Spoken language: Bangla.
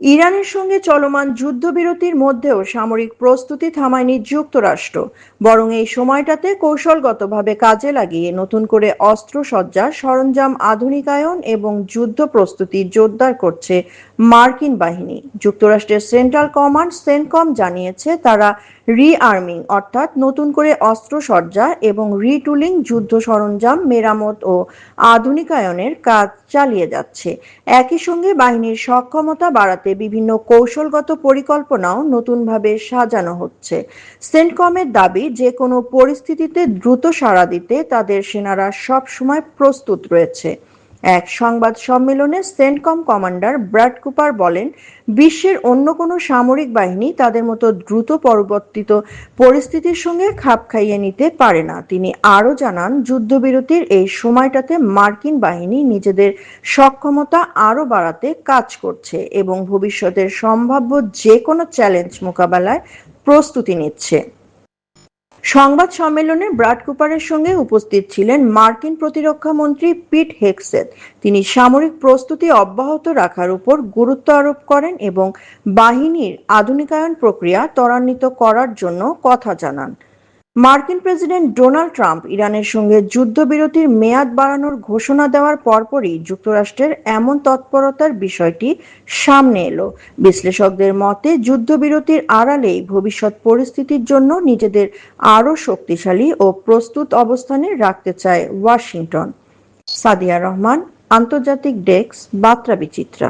ইরানের সঙ্গে চলমান যুদ্ধবিরতির মধ্যেও সামরিক প্রস্তুতি থামায়নি যুক্তরাষ্ট্র, বরং এই সময়টাতে কৌশলগতভাবে কাজে লাগিয়ে নতুন করে অস্ত্রসজ্জা, সরঞ্জাম আধুনিকায়ন এবং যুদ্ধ প্রস্তুতি জোরদার করছে মার্কিন বাহিনী। যুক্তরাষ্ট্রের সেন্ট্রাল কমান্ড সেন্টকম জানিয়েছে তারা রিআর্মিং অর্থাৎ নতুন করে অস্ত্রসজ্জা এবং রিটুলিং, যুদ্ধ সরঞ্জাম মেরামত ও আধুনিকায়নের কাজ চালিয়ে যাচ্ছে। একই সঙ্গে বাহিনীর সক্ষমতা বাড়াতে বিভিন্ন কৌশলগত পরিকল্পনাও নতুনভাবে সাজানো হচ্ছে। সেন্টকমের দাবি, যে কোনো পরিস্থিতিতে দ্রুত সাড়া দিতে তাদের সেনারা সবসময় প্রস্তুত রয়েছে। এক সংবাদ সম্মেলনে সেন্টকম কমান্ডার ব্র্যাড কুপার বলেন, বিশ্বের অন্য কোনো সামরিক বাহিনী তাদের মতো দ্রুত পরিবর্তিত পরিস্থিতির সঙ্গে খাপ খাইয়ে নিতে পারে না। তিনি আরও জানান, যুদ্ধবিরতির এই সময়টাতে মার্কিন বাহিনী নিজেদের সক্ষমতা আরও বাড়াতে কাজ করছে এবং ভবিষ্যতের সম্ভাব্য যে কোনো চ্যালেঞ্জ মোকাবেলায় প্রস্তুতি নিচ্ছে। সংবাদ সম্মেলনে ব্রাড কুপারের সঙ্গে উপস্থিত ছিলেন মার্কিন প্রতিরক্ষা মন্ত্রী পিট হেগসেথ। তিনি সামরিক প্রস্তুতি অব্যাহত রাখার উপর গুরুত্ব আরোপ করেন এবং বাহিনীর আধুনিকায়ন প্রক্রিয়া ত্বরান্বিত করার জন্য কথা জানান। মার্কিন প্রেসিডেন্ট ডোনাল্ড ট্রাম্প ইরানের সঙ্গে যুদ্ধবিরতির মেয়াদ বাড়ানোর ঘোষণা দেওয়ার পরপরই যুক্তরাষ্ট্রের এমন তৎপরতার বিষয়টি সামনে এলো। বিশ্লেষকদের মতে, যুদ্ধবিরতির আড়ালেই ভবিষ্যৎ পরিস্থিতির জন্য নিজেদের আরও শক্তিশালী ও প্রস্তুত অবস্থানে রাখতে চায় ওয়াশিংটন। সাদিয়া রহমান, আন্তর্জাতিক ডেস্ক, বার্তা বিচিত্রা।